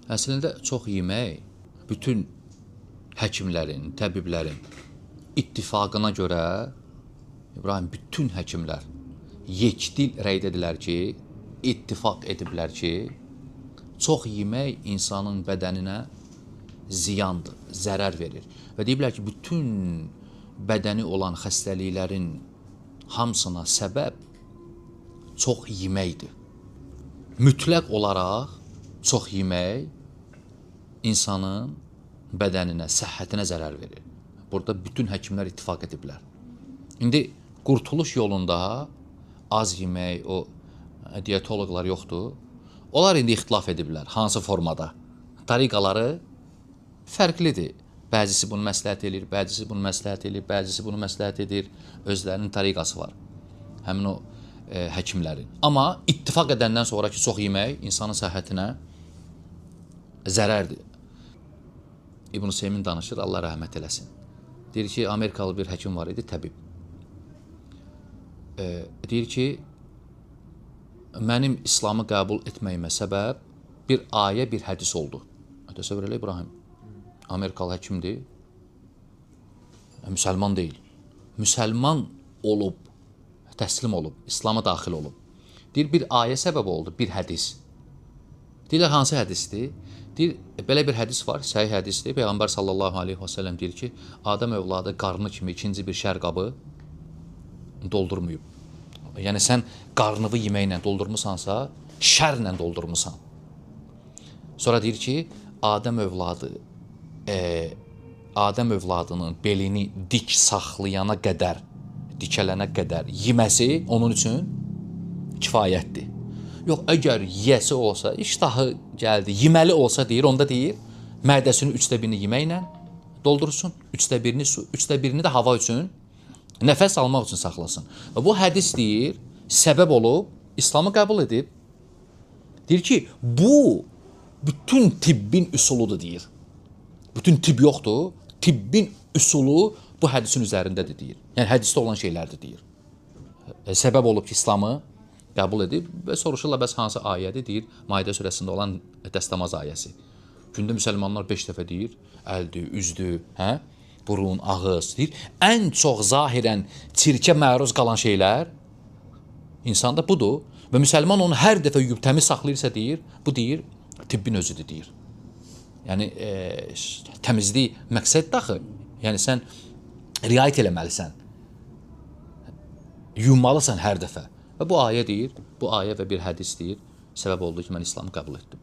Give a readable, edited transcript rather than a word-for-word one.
Əslində çox yemək bütün həkimlərin, təbiblərin ittifaqına görə İbrahim bütün həkimlər yekdil rəy dedilər ki, ittifaq ediblər ki, çox yemək insanın bədəninə ziyandır, zərər verir. Və deyiblər ki, bütün bədəni olan xəstəliklərin hamısına səbəb çox yeməkdir. Mütləq olaraq çox yemək insanın bədəninə, səhhətinə zərər verir. Burada bütün həkimlər ittifaq ediblər. İndi qurtuluş yolunda az yemək, o diyetoloqlar yoxdur. Onlar indi ixtilaf ediblər, hansı formada. Tariqaları fərqlidir. Bəzisi bunu məsləhət edir, bəzisi bunu məsləhət edir, bəzisi bunu məsləhət edir. Özlərinin tariqası var. Həmin o həkimlərin. Amma ittifaq edəndən sonraki çox yemək insanın səhhətinə zərərdir. İbn Seymin danışır, Allah rəhmət eləsin. Deyir ki, Amerikalı bir həkim var idi, təbib. Deyir ki, mənim İslamı qəbul etməyimə səbəb bir ayə, bir hədis oldu. Təsəvvür elə İbrahim. Amerikalı həkimdir. Müsəlman deyil. Müsəlman olub, təslim olub, İslam'a daxil olub. Deyir, bir ayə səbəb oldu, bir hədis. Deyirlər, hansı hədisdir? Deyir, belə bir hədis var, səhih hədisdir. Peyğəmbər sallallahu aleyhi və səlləm deyir ki, Adəm övladı qarnı kimi ikinci bir şər qabı doldurmayıb. Yəni, sən qarnıvı yeməklə doldurmusansa, şərlə doldurmusan. Sonra deyir ki, Adəm övladının belini dik saxlayana qədər, dikələnə qədər yeməsi onun üçün kifayətdir. Yox, əgər yiyəsi olsa, iştahı gəldi, yeməli olsa deyir, onda deyir, mədəsinin 1/3-ni yeməklə doldursun, 1/3-ni su, 1/3-ni də hava üçün, nəfəs almaq üçün saxlasın. Bu hədis deyir, səbəb olub, İslamı qəbul edib. Deyir ki, bu bütün tibbin üsuludur deyir. Bütün tibb yoxdur, tibbin üsulu bu hədisin üzərindədir deyir. Yəni, hədisdə olan şeylərdir deyir. Səbəb olub ki, İslamı qəbul edib və soruşurlar, bəs hansı ayədir? Deyir, Maidə surəsində olan dəstəmaz ayəsi. Gündə müsəlmanlar 5 dəfə deyir, əldir, üzdür, burun, ağız, deyir. Ən çox zahirən çirkə məruz qalan şeylər insanda budur və müsəlman onu hər dəfə yuyub təmiz saxlayırsa deyir, bu deyir, tibbin özüdür deyir. Yəni, təmizlik məqsəd daxı. Yəni, sən riayət eləməlisən. Yuymalısan hər dəfə. Və bu ayə deyir, bu ayə və bir hədis deyir, səbəb olduğu ki, mən İslamı qəbul etdim.